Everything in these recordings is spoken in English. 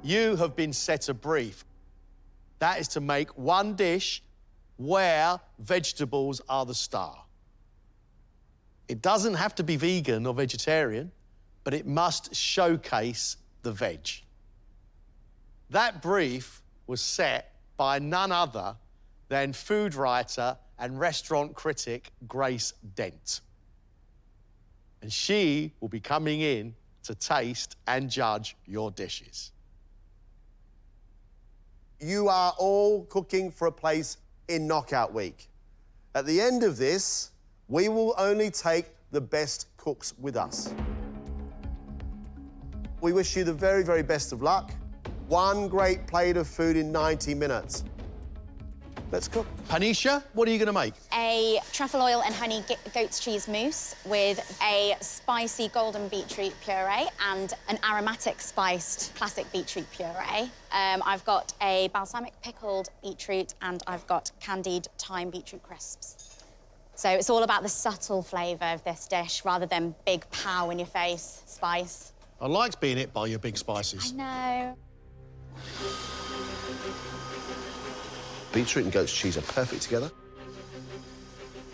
You have been set a brief. That is to make one dish where vegetables are the star. It doesn't have to be vegan or vegetarian, but it must showcase the veg. That brief was set by none other than food writer and restaurant critic Grace Dent. And she will be coming in to taste and judge your dishes. You are all cooking for a place in Knockout Week. At the end of this, we will only take the best cooks with us. We wish you the very, very best of luck. One great plate of food in 90 minutes. Let's cook. Panisha, what are you going to make? A truffle oil and honey goat's cheese mousse with a spicy golden beetroot puree and an aromatic spiced classic beetroot puree. I've got a balsamic pickled beetroot and I've got candied thyme beetroot crisps. So it's all about the subtle flavour of this dish rather than big pow in your face spice. I liked being hit by your big spices. I know. Beetroot and goat's cheese are perfect together.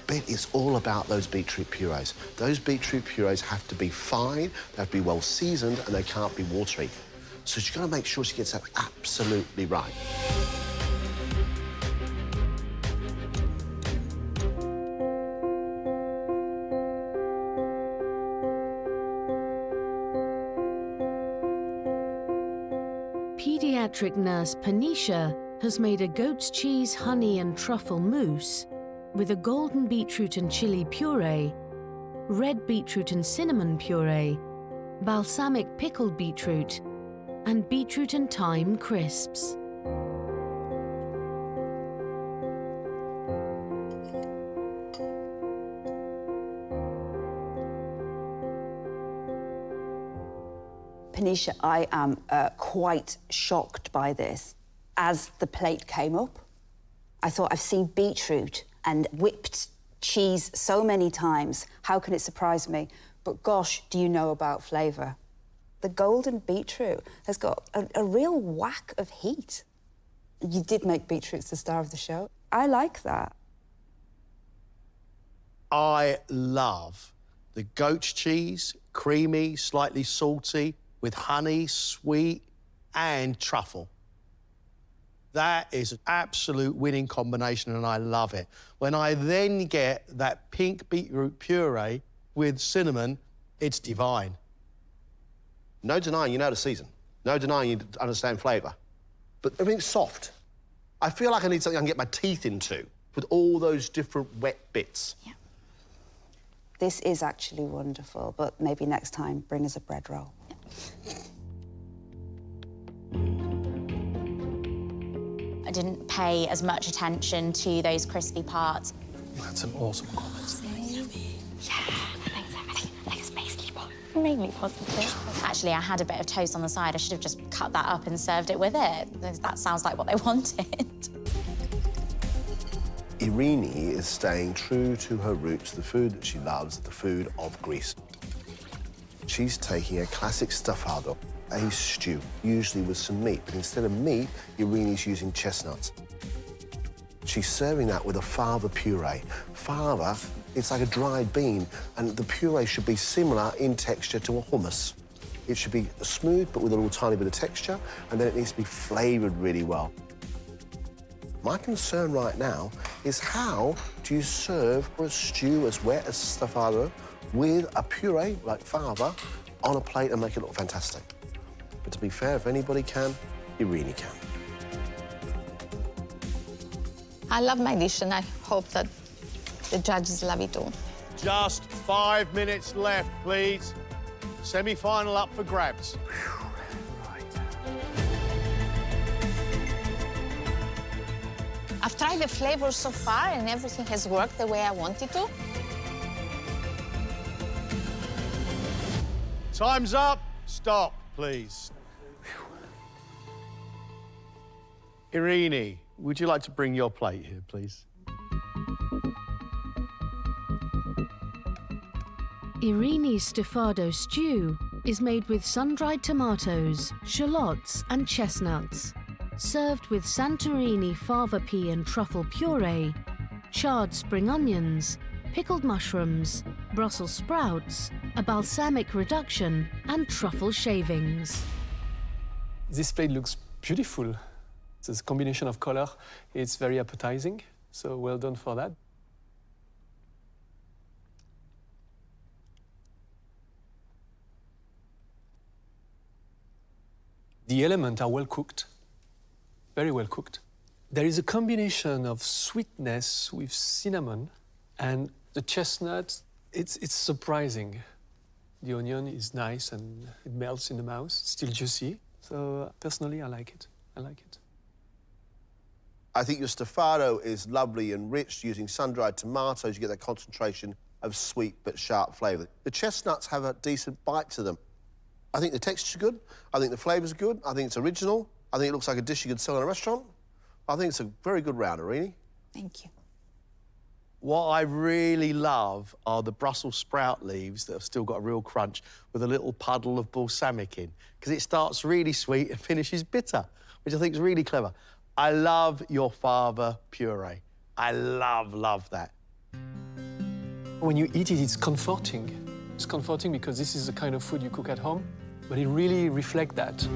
But it's all about those beetroot purees. Those beetroot purees have to be fine, they have to be well seasoned, and they can't be watery. So she's got to make sure she gets that absolutely right. Paediatric nurse Panisha has made a goat's cheese, honey and truffle mousse with a golden beetroot and chili puree, red beetroot and cinnamon puree, balsamic pickled beetroot, and beetroot and thyme crisps. Panisha, I am quite shocked by this. As the plate came up, I thought, I've seen beetroot and whipped cheese so many times. How can it surprise me? But gosh, do you know about flavour? The golden beetroot has got a real whack of heat. You did make beetroots the star of the show. I like that. I love the goat's cheese, creamy, slightly salty, with honey, sweet, and truffle. That is an absolute winning combination, and I love it. When I then get that pink beetroot puree with cinnamon, it's divine. No denying you know the season. No denying you understand flavour. But everything's soft. I feel like I need something I can get my teeth into with all those different wet bits. Yeah. This is actually wonderful, but maybe next time bring us a bread roll. I didn't pay as much attention to those crispy parts. That's an awesome comment. Yeah, I think it's basically what made me positive. Actually, I had a bit of toast on the side. I should have just cut that up and served it with it. That sounds like what they wanted. Irini is staying true to her roots, the food that she loves, the food of Greece. She's taking a classic stuffado, a stew, usually with some meat, but instead of meat, Irini's using chestnuts. She's serving that with a fava puree. Fava, it's like a dried bean, and the puree should be similar in texture to a hummus. It should be smooth, but with a little tiny bit of texture, and then it needs to be flavoured really well. My concern right now is how do you serve a stew as wet as stuffado with a puree like fava on a plate and make it look fantastic. But to be fair, if anybody can, Irini can. I love my dish and I hope that the judges love it too. Just 5 minutes left, please. Semi-final up for grabs. I've tried the flavors so far and everything has worked the way I wanted to. Time's up. Stop, please. Irini, would you like to bring your plate here, please? Irini's stuffado stew is made with sun-dried tomatoes, shallots and chestnuts, served with Santorini fava pea and truffle puree, charred spring onions, pickled mushrooms, Brussels sprouts, a balsamic reduction and truffle shavings. This plate looks beautiful. This combination of color, it's very appetizing, so well done for that. The elements are well cooked, very well cooked. There is a combination of sweetness with cinnamon and the chestnut. It's surprising. The onion is nice and it melts in the mouth, it's still juicy. So personally, I like it. I like it. I think your stafado is lovely and rich. Using sun-dried tomatoes, you get that concentration of sweet but sharp flavour. The chestnuts have a decent bite to them. I think the texture's good. I think the flavour's good. I think it's original. I think it looks like a dish you could sell in a restaurant. I think it's a very good round, Irini. Thank you. What I really love are the Brussels sprout leaves that have still got a real crunch with a little puddle of balsamic in, because it starts really sweet and finishes bitter, which I think is really clever. I love your fava puree. I love that. When you eat it, it's comforting. It's comforting because this is the kind of food you cook at home, but it really reflects that.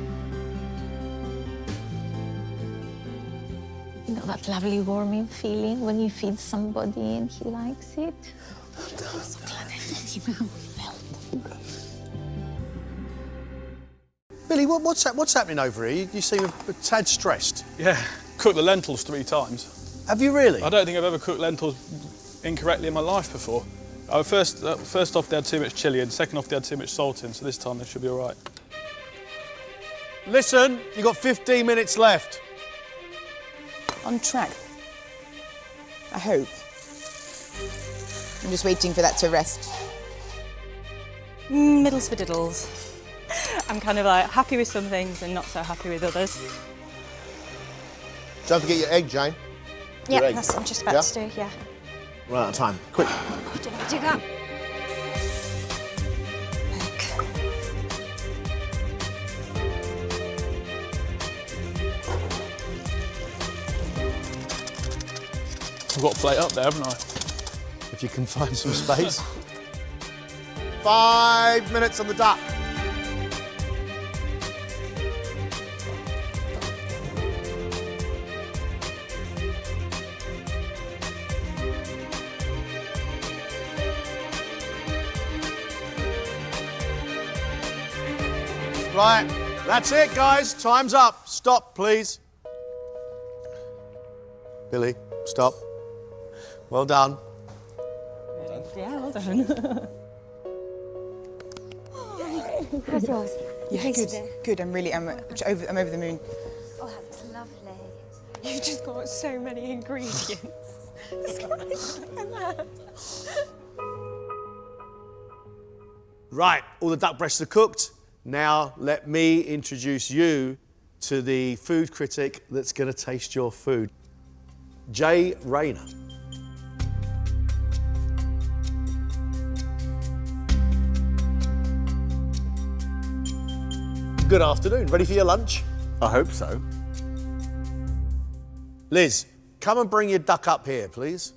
You know that lovely warming feeling when you feed somebody and he likes it? I'm so glad I let him how it felt. Billy, what's happening over here? You seem a tad stressed. Yeah, cooked the lentils 3 times. Have you really? I don't think I've ever cooked lentils incorrectly in my life before. First off, they had too much chilli, and second off, they had too much salt in, so this time they should be all right. Listen, you've got 15 minutes left. On track. I hope. I'm just waiting for that to rest. Middles for diddles. I'm kind of like happy with some things and not so happy with others. Don't forget your egg, Jane. Yeah, Your egg. that's what I'm just about to do, yeah. Run out of time. Quick. I don't know how to do that. I've got a plate up there, haven't I? If you can find some space. 5 minutes on the dot. Right, that's it, guys. Time's up. Stop, please. Billy, stop. Well done. Yeah, well done. How's yours? Yeah, good. I'm over the moon. Oh, that's lovely. You've just got so many ingredients. Right, all the duck breasts are cooked. Now let me introduce you to the food critic that's going to taste your food, Jay Rayner. Good afternoon. Ready for your lunch? I hope so. Liz, come and bring your duck up here, please.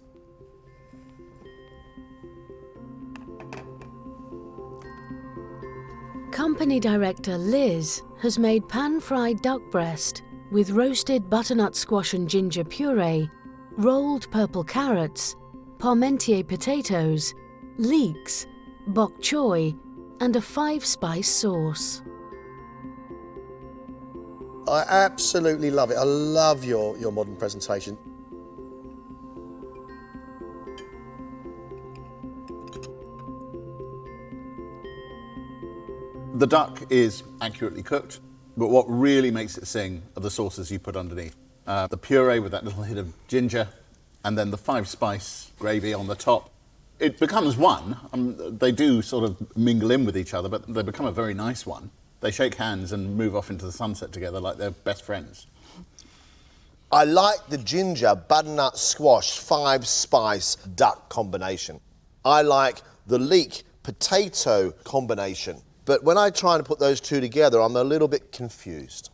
Company director Liz has made pan-fried duck breast with roasted butternut squash and ginger puree, rolled purple carrots, parmentier potatoes, leeks, bok choy, and a 5-spice sauce. I absolutely love it. I love your modern presentation. The duck is accurately cooked, but what really makes it sing are the sauces you put underneath. The puree with that little hit of ginger, and then the 5-spice gravy on the top. It becomes one. They do sort of mingle in with each other, but they become a very nice one. They shake hands and move off into the sunset together like they're best friends. I like the ginger, butternut squash, 5-spice duck combination. I like the leek potato combination. But when I try to put those two together, I'm a little bit confused.